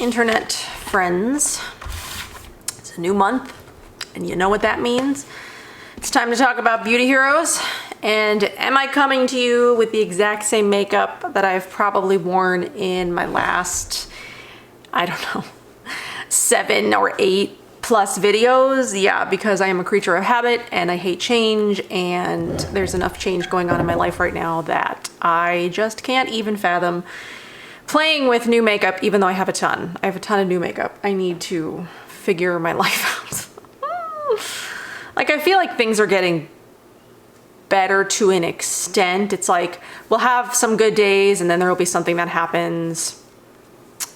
internet friends. It's a new month, and you know what that means. It's time to talk about beauty heroes. And am I coming to you with the exact same makeup that I've probably worn in my last, I don't know, 7 or 8 plus videos? Yeah, because I am a creature of habit and I hate change, and there's enough change going on in my life right now that I just can't even fathom playing with new makeup, even though I have a ton. I have a ton of new makeup. I need to figure my life out. Like, I feel like things are getting better to an extent. It's like we'll have some good days and then there will be something that happens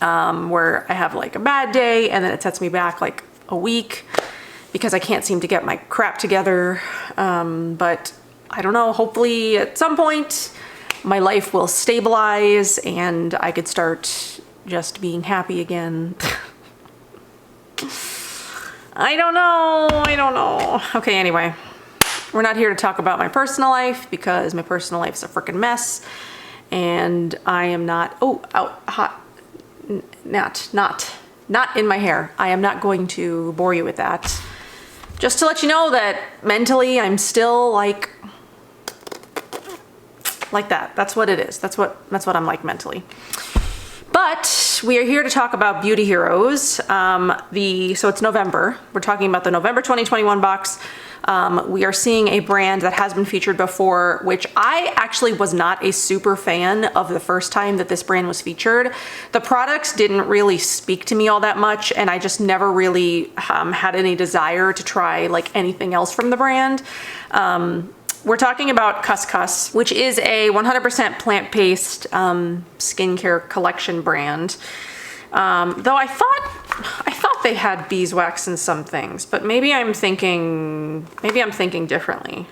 where I have like a bad day and then it sets me back like a week because I can't seem to get my crap together. But I don't know, hopefully at some point my life will stabilize and I could start just being happy again. I don't know. Okay, anyway. We're not here to talk about my personal life because my personal life's a freaking mess, and I am not, not in my hair. I am not going to bore you with that. Just to let you know that mentally I'm still like that. That's what it is. That's what I'm like mentally. But we are here to talk about beauty heroes. So it's November. We're talking about the November 2021 box. We are seeing a brand that has been featured before, which I actually was not a super fan of the first time that this brand was featured. The products didn't really speak to me all that much, and I just never really had any desire to try like anything else from the brand. We're talking about KHUS, which is a 100% plant-based skincare collection brand. Though I thought they had beeswax in some things, but maybe I'm thinking differently.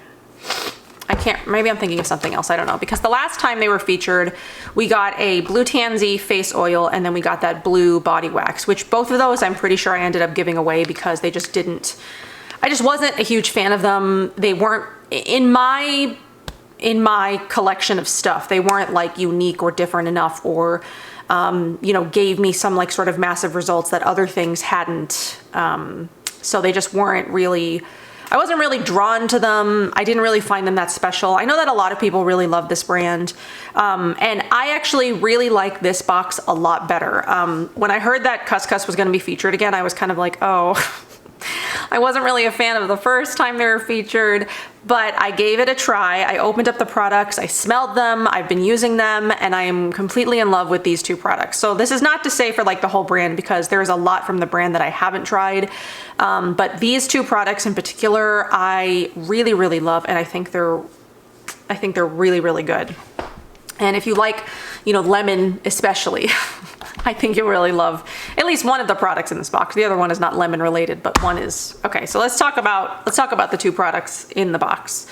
Maybe I'm thinking of something else. I don't know, because the last time they were featured, we got a blue tansy face oil and then we got that blue body wax, which both of those I'm pretty sure I ended up giving away because they just didn't, I just wasn't a huge fan of them. They weren't in my collection of stuff. They weren't like unique or different enough, or gave me some like sort of massive results that other things hadn't. So they just weren't really, I wasn't really drawn to them. I didn't really find them that special. I know that a lot of people really love this brand. And I actually really like this box a lot better. When I heard that KHUS was going to be featured again, I was kind of like, oh, I wasn't really a fan of the first time they were featured, but I gave it a try. I opened up the products, I smelled them, I've been using them, and I am completely in love with these two products. So this is not to say for like the whole brand, because there's a lot from the brand that I haven't tried. But these two products in particular, I really, really love, and I think they're really, really good. And if you like, lemon especially, I think you'll really love at least one of the products in this box. The other one is not lemon related, but one is. Okay, so let's talk about the two products in the box,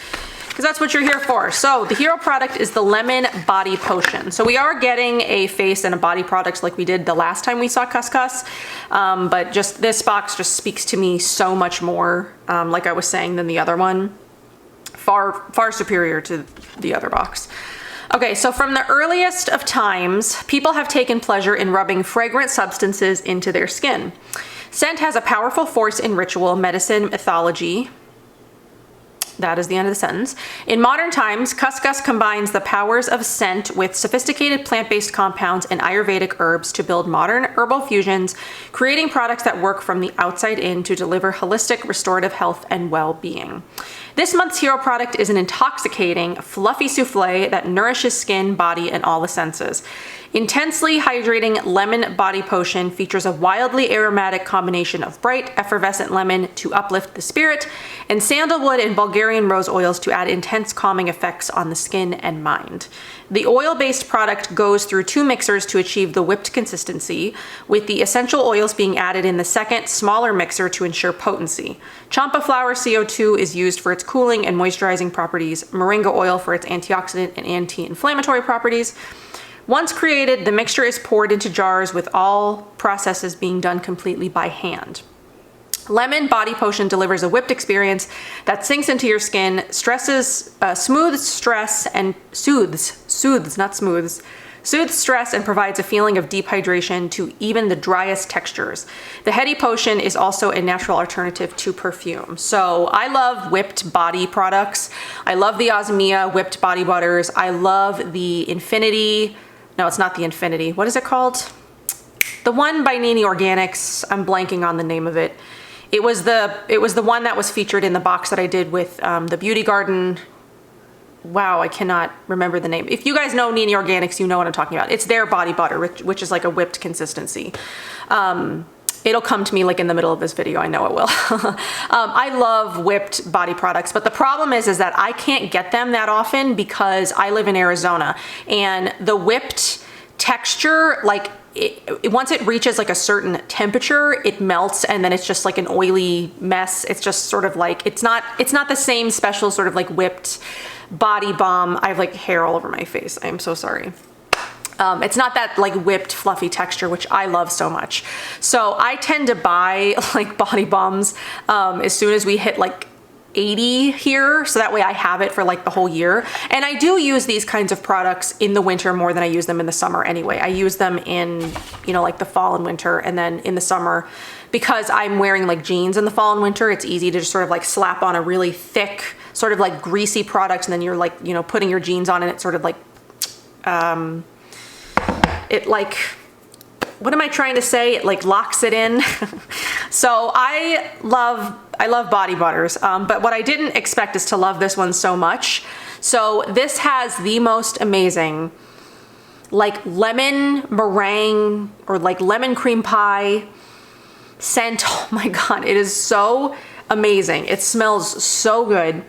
because that's what you're here for. So the hero product is the Lemon Body Potion. So we are getting a face and a body products like we did the last time we saw KHUS, but just this box just speaks to me so much more, like I was saying, than the other one. Far superior to the other box. Okay, so from the earliest of times, people have taken pleasure in rubbing fragrant substances into their skin. Scent has a powerful force in ritual, medicine, mythology. That is the end of the sentence. In modern times, KHUS combines the powers of scent with sophisticated plant-based compounds and Ayurvedic herbs to build modern herbal fusions, creating products that work from the outside in to deliver holistic, restorative health and well-being. This month's hero product is an intoxicating, fluffy souffle that nourishes skin, body, and all the senses. Intensely hydrating lemon body potion features a wildly aromatic combination of bright, effervescent lemon to uplift the spirit, and sandalwood and Bulgarian rose oils to add intense calming effects on the skin and mind. The oil-based product goes through 2 mixers to achieve the whipped consistency, with the essential oils being added in the second, smaller mixer to ensure potency. Champa flower CO2 is used for its cooling and moisturizing properties, moringa oil for its antioxidant and anti-inflammatory properties. Once created, the mixture is poured into jars, with all processes being done completely by hand. Lemon Body Potion delivers a whipped experience that sinks into your skin, smooths stress and soothes soothes stress and provides a feeling of deep hydration to even the driest textures. The Heady Potion is also a natural alternative to perfume. So I love whipped body products. I love the Osmia whipped body butters. I love the Infinity. No, it's not the Infinity. What is it called? The one by Nini Organics. I'm blanking on the name of it. It was the one that was featured in the box that I did with the Beauty Garden. Wow, I cannot remember the name. If you guys know Nini Organics, you know what I'm talking about. It's their body butter, which is like a whipped consistency. It'll come to me like in the middle of this video. I know it will. I love whipped body products, but the problem is that I can't get them that often because I live in Arizona, and the whipped texture, like once it reaches like a certain temperature, it melts and then it's just like an oily mess. It's just sort of like, it's not the same special sort of like whipped body balm. I have like hair all over my face. I'm so sorry. It's not that like whipped fluffy texture, which I love so much. So I tend to buy like body balms as soon as we hit like 80 here, so that way I have it for like the whole year. And I do use these kinds of products in the winter more than I use them in the summer anyway. I use them in, you know, like the fall and winter, and then in the summer, because I'm wearing like jeans in the fall and winter, it's easy to just sort of like slap on a really thick, sort of like greasy product, and then you're like, you know, putting your jeans on and it sort of like, it like, what am I trying to say? It like locks it in. So I love body butters, but what I didn't expect is to love this one so much. So this has the most amazing like lemon meringue or like lemon cream pie scent. Oh my God, it is so amazing. It smells so good.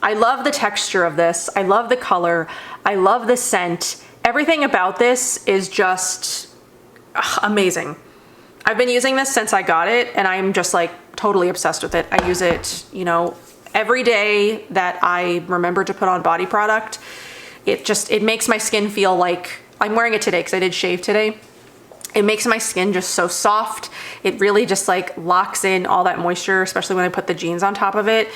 I love the texture of this. I love the color. I love the scent. Everything about this is just amazing. I've been using this since I got it, and I'm just like totally obsessed with it. I use it, you know, every day that I remember to put on body product. It makes my skin feel like, I'm wearing it today because I did shave today. It makes my skin just so soft. It really just like locks in all that moisture, especially when I put the jeans on top of it.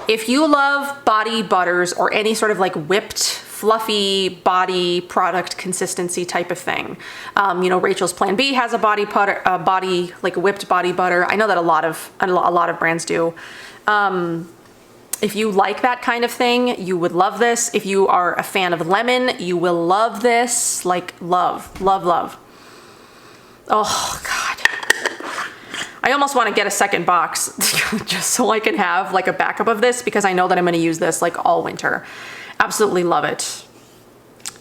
If you love body butters or any sort of like whipped fluffy body product consistency type of thing. You know, Rachel's Plan B has a body like a whipped body butter. I know that a lot of brands do. If you like that kind of thing, you would love this. If you are a fan of lemon, you will love this. Like love, love, love. Oh God. I almost want to get a second box just so I can have like a backup of this, because I know that I'm going to use this like all winter. Absolutely love it.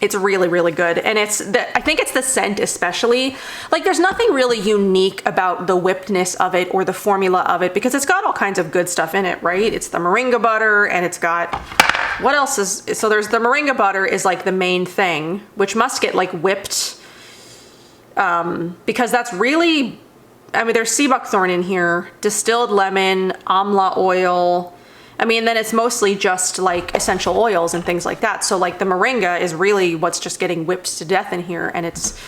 It's really, really good. And I think it's the scent especially. Like there's nothing really unique about the whippedness of it or the formula of it, because it's got all kinds of good stuff in it, right? It's the moringa butter, and it's got, what else is, so there's the moringa butter is like the main thing, which must get like whipped, because that's really, I mean, there's sea buckthorn in here, distilled lemon, amla oil. I mean, then it's mostly just like essential oils and things like that. So like the moringa is really what's just getting whipped to death in here. And it's,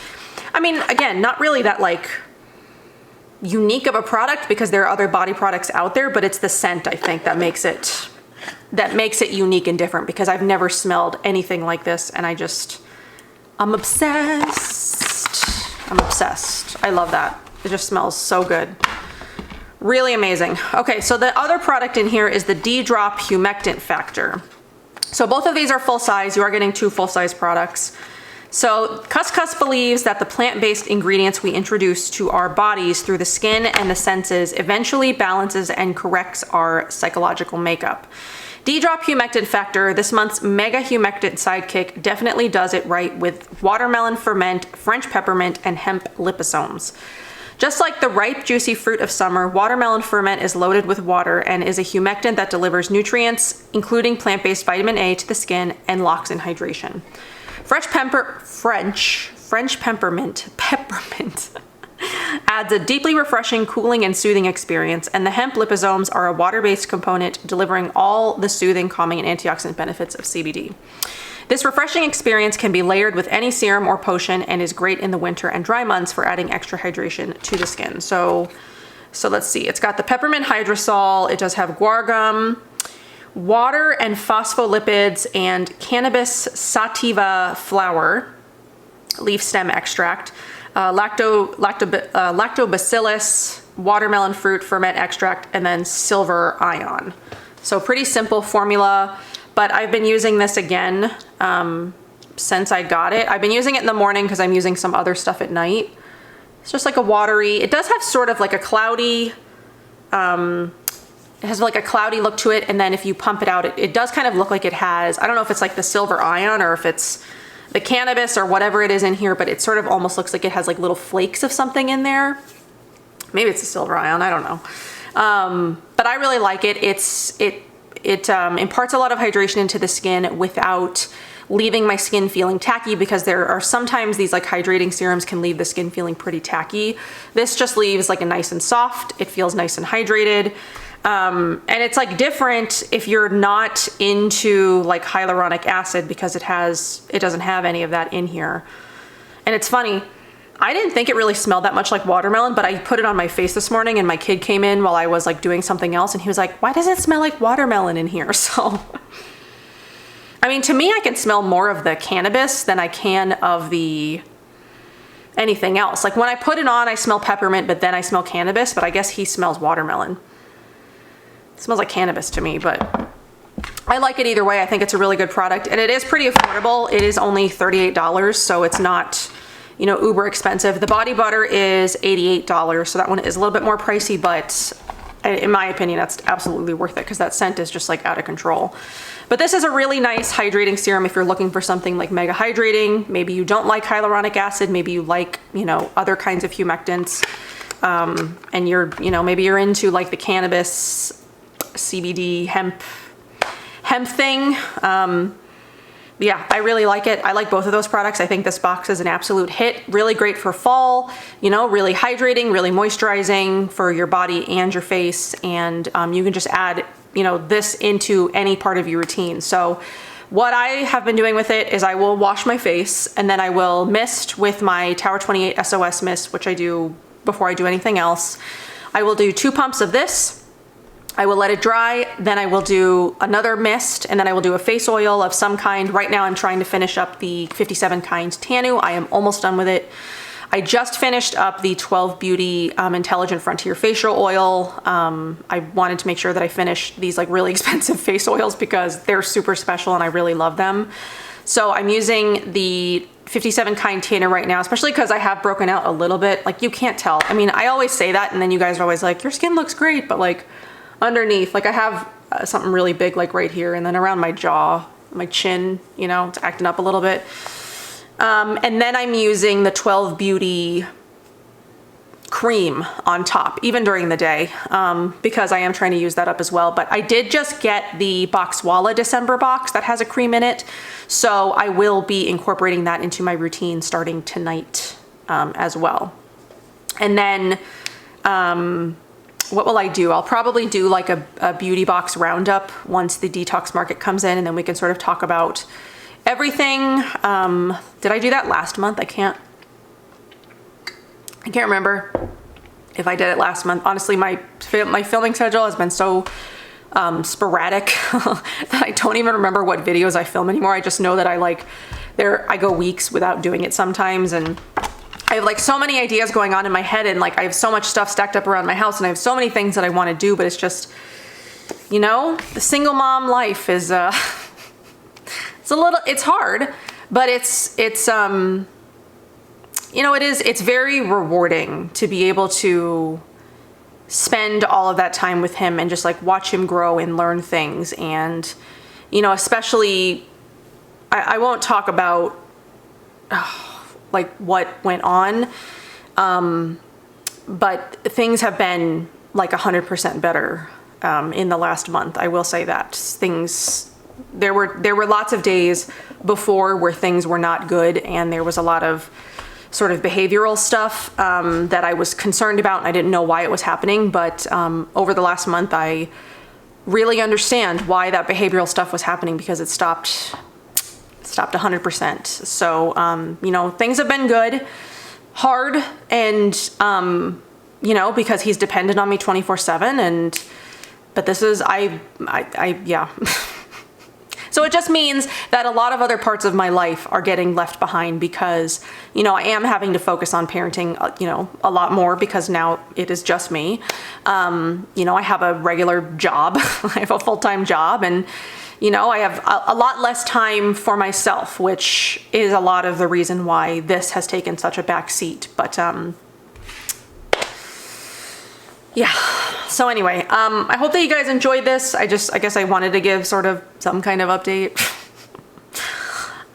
I mean, again, not really that like unique of a product, because there are other body products out there, but it's the scent, I think, that makes it unique and different, because I've never smelled anything like this. And I'm obsessed. I'm obsessed. I love that. It just smells so good. Really amazing. Okay, so the other product in here is the D-Drop Humectant Factor. So both of these are full size. You are getting 2 full-size products. So KHUS believes that the plant-based ingredients we introduce to our bodies through the skin and the senses eventually balances and corrects our psychological makeup. D-Drop Humectant Factor, this month's mega humectant sidekick, definitely does it right with watermelon ferment, French peppermint, and hemp liposomes. Just like the ripe, juicy fruit of summer, watermelon ferment is loaded with water and is a humectant that delivers nutrients, including plant-based vitamin A, to the skin and locks in hydration. French peppermint adds a deeply refreshing, cooling, and soothing experience, and the hemp liposomes are a water-based component delivering all the soothing, calming, and antioxidant benefits of CBD. This refreshing experience can be layered with any serum or potion and is great in the winter and dry months for adding extra hydration to the skin. So let's see. It's got the peppermint hydrosol. It does have guar gum, water and phospholipids, and cannabis sativa flower. leaf stem extract, lactobacillus, watermelon fruit ferment extract, and then silver ion. So pretty simple formula, but I've been using this again since I got it. I've been using it in the morning because I'm using some other stuff at night. It's just like a watery, it does have sort of like a cloudy, it has like a cloudy look to it, and then if you pump it out, it does kind of look like it has, I don't know if it's like the silver ion or if it's the cannabis or whatever it is in here, but it sort of almost looks like it has like little flakes of something in there. Maybe it's a silver ion, I don't know. But I really like it. It imparts a lot of hydration into the skin without leaving my skin feeling tacky, because there are sometimes these like hydrating serums can leave the skin feeling pretty tacky. This just leaves like a nice and soft. It feels nice and hydrated. And it's like different if you're not into like hyaluronic acid, because it doesn't have any of that in here. And it's funny, I didn't think it really smelled that much like watermelon, but I put it on my face this morning and my kid came in while I was like doing something else and he was like, why does it smell like watermelon in here? So, I mean, to me, I can smell more of the cannabis than I can of the anything else. Like when I put it on, I smell peppermint, but then I smell cannabis, but I guess he smells watermelon. It smells like cannabis to me, but I like it either way. I think it's a really good product and it is pretty affordable. It is only $38, so it's not, you know, uber expensive. The body butter is $88, so that one is a little bit more pricey, but in my opinion, that's absolutely worth it because that scent is just like out of control. But this is a really nice hydrating serum if you're looking for something like mega hydrating. Maybe you don't like hyaluronic acid, maybe you like, you know, other kinds of humectants, and you're, you know, maybe you're into like the cannabis, CBD, hemp thing. Yeah, I really like it. I like both of those products. I think this box is an absolute hit. Really great for fall, you know, really hydrating, really moisturizing for your body and your face. And you can just add, you know, this into any part of your routine. So what I have been doing with it is I will wash my face and then I will mist with my Tower 28 SOS mist, which I do before I do anything else. I will do 2 pumps of this. I will let it dry, then I will do another mist, and then I will do a face oil of some kind. Right now I'm trying to finish up the 57 kind Tanu. I am almost done with it. I just finished up the 12 Beauty Intelligent Frontier facial oil. I wanted to make sure that I finished these like really expensive face oils because they're super special and I really love them. So I'm using the 57 kind Tanner right now, especially because I have broken out a little bit. Like you can't tell. I mean, I always say that and then you guys are always like, your skin looks great, but like underneath, like I have something really big like right here and then around my jaw, my chin, you know, it's acting up a little bit. And then I'm using the 12 Beauty cream on top, even during the day, because I am trying to use that up as well. But I did just get the Boxwalla December box that has a cream in it. So I will be incorporating that into my routine starting tonight as well. And then, what will I do? I'll probably do like a beauty box roundup once the detox market comes in, and then we can sort of talk about everything. Did I do that last month? I can't remember if I did it last month. Honestly, my filming schedule has been so sporadic that I don't even remember what videos I film anymore. I just know that I go weeks without doing it sometimes, and I have like so many ideas going on in my head, and like I have so much stuff stacked up around my house, and I have so many things that I want to do, but it's just, you know, the single mom life is it's hard, but it's you know, it's very rewarding to be able to spend all of that time with him and just like watch him grow and learn things. And, you know, especially, I won't talk about like what went on, but things have been like 100% better in the last month. I will say that there were lots of days before where things were not good, and there was a lot of sort of behavioral stuff that I was concerned about, and I didn't know why it was happening. But over the last month, I really understand why that behavioral stuff was happening, because it stopped 100%. So, you know, things have been good, hard, and, you know, because he's dependent on me 24/7. But this is, yeah. So it just means that a lot of other parts of my life are getting left behind because, you know, I am having to focus on parenting, you know, a lot more because now it is just me. You know, I have a regular job. I have a full-time job, and you know, I have a lot less time for myself, which is a lot of the reason why this has taken such a back seat. But yeah, so anyway, I hope that you guys enjoyed this. I guess I wanted to give sort of some kind of update.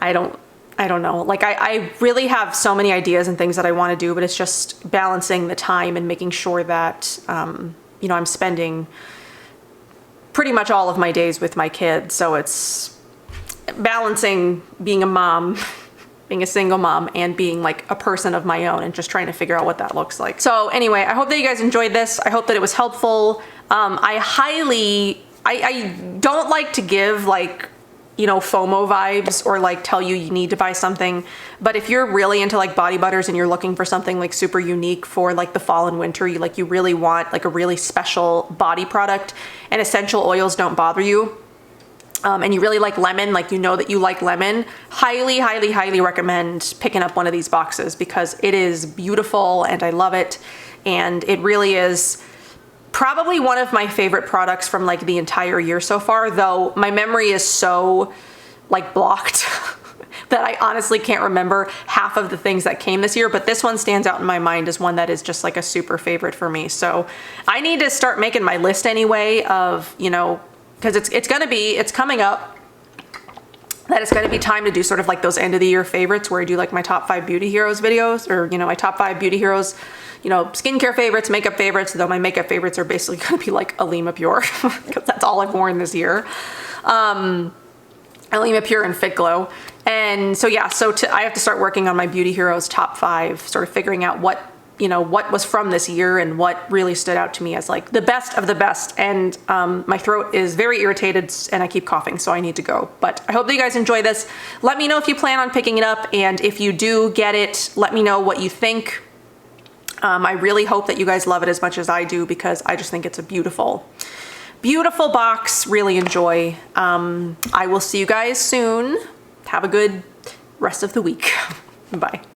I don't know. Like I really have so many ideas and things that I want to do, but it's just balancing the time and making sure that, you know, I'm spending pretty much all of my days with my kids. So it's balancing being a mom, being a single mom, and being like a person of my own and just trying to figure out what that looks like. So anyway, I hope that you guys enjoyed this. I hope that it was helpful. I don't like to give like, you know, FOMO vibes or like tell you you need to buy something. But if you're really into like body butters and you're looking for something like super unique for like the fall and winter, you really want like a really special body product and essential oils don't bother you, and you really like lemon, like you know that you like lemon, highly recommend picking up one of these boxes because it is beautiful and I love it. And it really is probably one of my favorite products from like the entire year so far, though my memory is so like blocked that I honestly can't remember half of the things that came this year, but this one stands out in my mind as one that is just like a super favorite for me. So I need to start making my list anyway of, you know, because it's coming up that it's going to be time to do sort of like those end of the year favorites where I do like my top 5 beauty heroes videos, or, you know, my top 5 beauty heroes, you know, skincare favorites, makeup favorites, though my makeup favorites are basically going to be like Alima Pure because that's all I've worn this year. Alima Pure and Fit Glow. And so, yeah, I have to start working on my beauty heroes top 5, sort of figuring out what, you know, what was from this year and what really stood out to me as like the best of the best. And my throat is very irritated and I keep coughing, so I need to go. But I hope that you guys enjoy this. Let me know if you plan on picking it up, and if you do get it, let me know what you think. I really hope that you guys love it as much as I do because I just think it's a beautiful box. Really enjoy. I will see you guys soon. Have a good rest of the week. Bye.